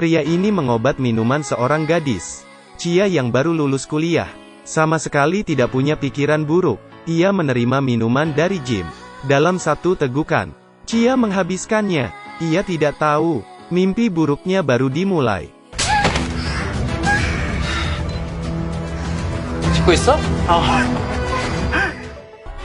Pria ini mengobat minuman seorang gadis, Chia yang baru lulus kuliah. Sama sekali tidak punya pikiran buruk. Ia menerima minuman dari Jim. Dalam satu tegukan, Chia menghabiskannya. Ia tidak tahu, mimpi buruknya baru dimulai.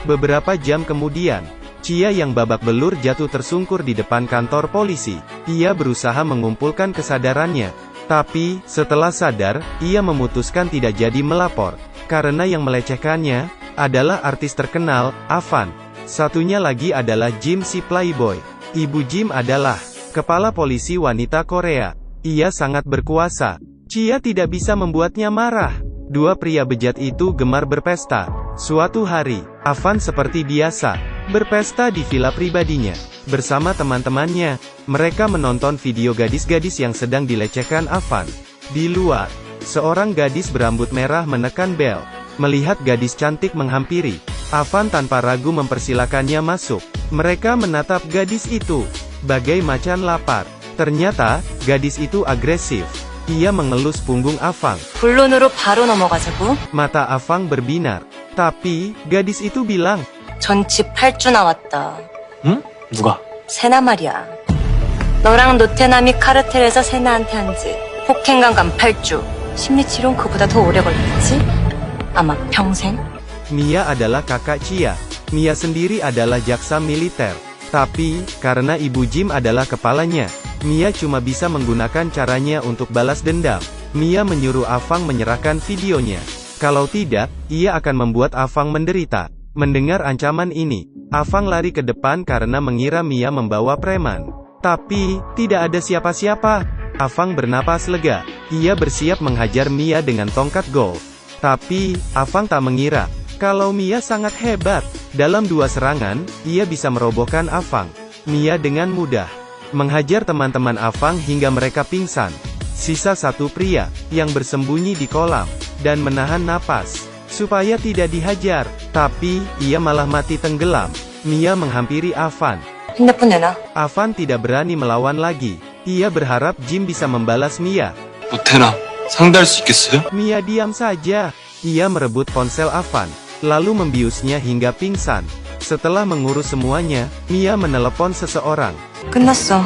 Beberapa jam kemudian, Chia yang babak belur jatuh tersungkur di depan kantor polisi. Ia berusaha mengumpulkan kesadarannya. Tapi, setelah sadar, ia memutuskan tidak jadi melapor. Karena yang melecehkannya adalah artis terkenal, Avan. Satunya lagi adalah Jim si Playboy. Ibu Jim adalah kepala polisi wanita Korea. Ia sangat berkuasa. Chia tidak bisa membuatnya marah. Dua pria bejat itu gemar berpesta. Suatu hari, Avan seperti biasa berpesta di villa pribadinya bersama teman-temannya. Mereka menonton video gadis-gadis yang sedang dilecehkan Avan. Di luar, seorang gadis berambut merah menekan bel. Melihat gadis cantik menghampiri, Avan tanpa ragu mempersilakannya masuk. Mereka menatap gadis itu bagai macan lapar. Ternyata, gadis itu agresif. Ia mengelus punggung Avang. 본론으로 바로 넘어가자고. Mata Avang berbinar. Tapi, gadis itu bilang, 전 집 8주 나왔다. 응? 누가? 세나 말이야. 너랑 노태남이 카르텔에서 세나한테 한 짓. 폭행강간 8주. 심리치료는 그보다 더 오래 걸리겠지? 아마 평생? Mia adalah kakak Chia. Mia sendiri adalah jaksa militer. Tapi, karena Ibu Jim adalah kepalanya, Mia cuma bisa menggunakan caranya untuk balas dendam. Mia menyuruh Avang menyerahkan videonya. Kalau tidak, ia akan membuat Avang menderita. Mendengar ancaman ini, Avang lari ke depan karena mengira Mia membawa preman. Tapi, tidak ada siapa-siapa. Avang bernapas lega. Ia bersiap menghajar Mia dengan tongkat golf. Tapi, Avang tak mengira kalau Mia sangat hebat. Dalam 2 serangan, ia bisa merobohkan Avang. Mia dengan mudah menghajar teman-teman Avang hingga mereka pingsan. Sisa satu pria yang bersembunyi di kolam dan menahan napas supaya tidak dihajar. Tapi, ia malah mati tenggelam. Mia menghampiri Avan. 핸드폰 내놔. Avan tidak berani melawan lagi. Ia berharap Jim bisa membalas Mia. 노태남, 상대할 수 있겠어요? Mia diam saja. Ia merebut ponsel Avan, lalu membiusnya hingga pingsan. Setelah mengurus semuanya, Mia menelepon seseorang. 끝났어.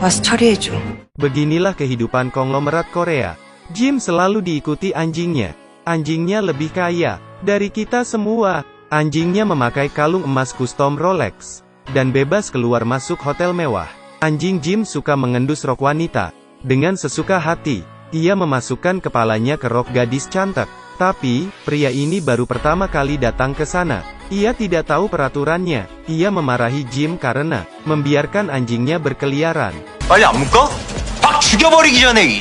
와서 처리해줘. Beginilah kehidupan konglomerat Korea. Jim selalu diikuti anjingnya. Anjingnya lebih kaya dari kita semua. Anjingnya memakai kalung emas custom Rolex dan bebas keluar masuk hotel mewah. Anjing Jim suka mengendus rok wanita dengan sesuka hati. Ia memasukkan kepalanya ke rok gadis cantik. Tapi, pria ini baru pertama kali datang ke sana. Ia tidak tahu peraturannya. Ia memarahi Jim karena membiarkan anjingnya berkeliaran. 빨리 안 묶어? 막 죽여버리기 전에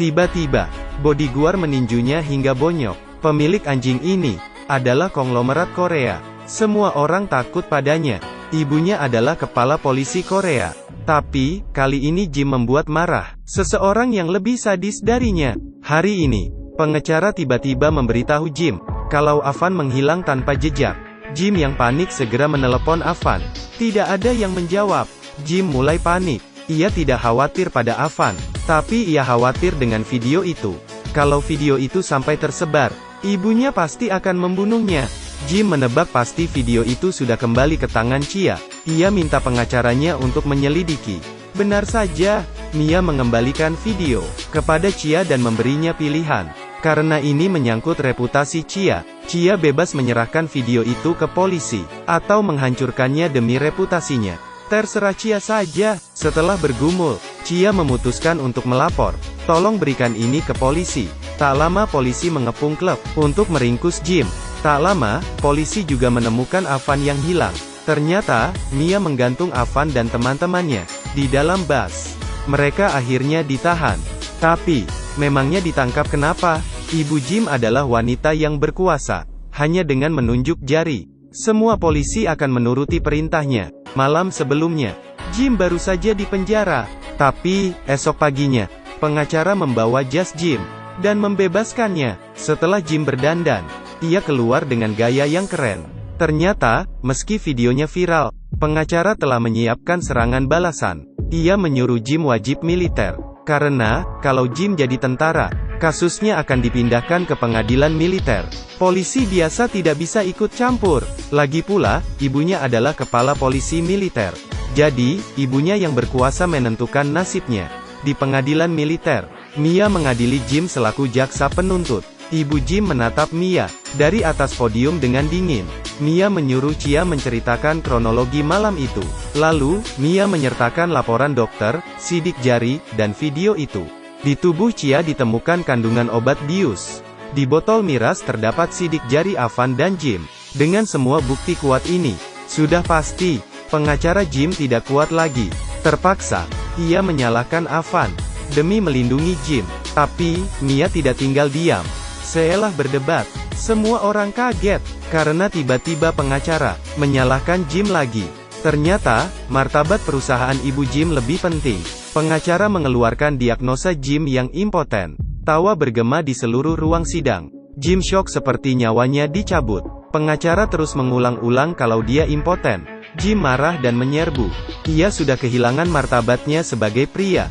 Tiba-tiba, bodyguard meninjunya hingga bonyok. Pemilik anjing ini adalah konglomerat Korea. Semua orang takut padanya. Ibunya adalah kepala polisi Korea. Tapi, kali ini Jim membuat marah seseorang yang lebih sadis darinya. Hari ini, pengacara tiba-tiba memberitahu Jim kalau Avan menghilang tanpa jejak. Jim yang panik segera menelepon Avan. Tidak ada yang menjawab. Jim mulai panik. Ia tidak khawatir pada Avan, tapi ia khawatir dengan video itu. Kalau video itu sampai tersebar, ibunya pasti akan membunuhnya. Jim menebak pasti video itu sudah kembali ke tangan Chia. Ia minta pengacaranya untuk menyelidiki. Benar saja, Mia mengembalikan video kepada Chia dan memberinya pilihan. Karena ini menyangkut reputasi Chia, Chia bebas menyerahkan video itu ke polisi, atau menghancurkannya demi reputasinya. Terserah Chia saja. Setelah bergumul, Chia memutuskan untuk melapor. Tolong berikan ini ke polisi. Tak lama polisi mengepung klub untuk meringkus Jim. Tak lama, polisi juga menemukan Avan yang hilang. Ternyata, Mia menggantung Avan dan teman-temannya di dalam bus. Mereka akhirnya ditahan. Tapi, memangnya ditangkap kenapa? Ibu Jim adalah wanita yang berkuasa. Hanya dengan menunjuk jari, semua polisi akan menuruti perintahnya. Malam sebelumnya, Jim baru saja dipenjara. Tapi, esok paginya, pengacara membawa jas Jim dan membebaskannya. Setelah Jim berdandan, ia keluar dengan gaya yang keren. Ternyata, meski videonya viral, pengacara telah menyiapkan serangan balasan. Ia menyuruh Jim wajib militer Karena, kalau Jim jadi tentara, kasusnya akan dipindahkan ke pengadilan militer. Polisi biasa tidak bisa ikut campur. Lagi pula, ibunya adalah kepala polisi militer. Jadi, ibunya yang berkuasa menentukan nasibnya. Di pengadilan militer, Mia mengadili Jim selaku jaksa penuntut. Ibu Jim menatap Mia dari atas podium dengan dingin. Mia menyuruh Chia menceritakan kronologi malam itu. Lalu, Mia menyertakan laporan dokter, sidik jari, dan video itu. Di tubuh Chia ditemukan kandungan obat bius. Di botol miras terdapat sidik jari Avan dan Jim. Dengan semua bukti kuat ini, sudah pasti, pengacara Jim tidak kuat lagi. Terpaksa, ia menyalahkan Avan demi melindungi Jim. Tapi, Mia tidak tinggal diam. Setelah berdebat, semua orang kaget, karena tiba-tiba pengacara menyalahkan Jim lagi. Ternyata, martabat perusahaan ibu Jim lebih penting. Pengacara mengeluarkan diagnosa Jim yang impoten. Tawa bergema di seluruh ruang sidang. Jim syok seperti nyawanya dicabut. Pengacara terus mengulang-ulang kalau dia impoten. Jim marah dan menyerbu. Ia sudah kehilangan martabatnya sebagai pria.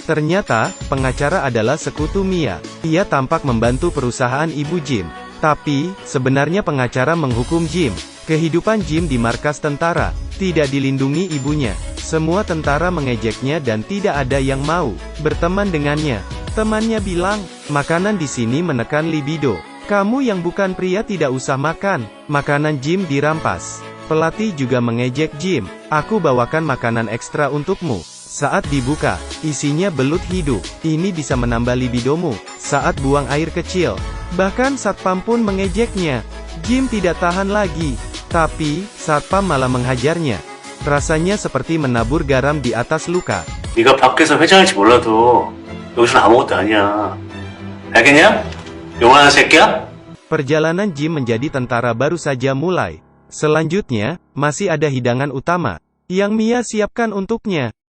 Ternyata, pengacara adalah sekutu Mia. Ia tampak membantu perusahaan ibu Jim. Tapi, sebenarnya pengacara menghukum Jim. Kehidupan Jim di markas tentara, tidak dilindungi ibunya. Semua tentara mengejeknya dan tidak ada yang mau berteman dengannya. Temannya bilang, makanan di sini menekan libido. Kamu yang bukan pria tidak usah makan. Makanan Jim dirampas. Pelatih juga mengejek Jim. Aku bawakan makanan ekstra untukmu. Saat dibuka, isinya belut hidup. Ini bisa menambah libidomu. Saat buang air kecil, bahkan satpam pun mengejeknya. Jim tidak tahan lagi. Tapi, satpam malah menghajarnya. Rasanya seperti menabur garam di atas luka. 네가 밖에서 회장일지 몰라도 여기서는 아무것도 아니야. 알겠냐? 용하는 새끼야? Perjalanan Jim menjadi tentara baru saja mulai. Selanjutnya, masih ada hidangan utama yang Mia siapkan untuknya.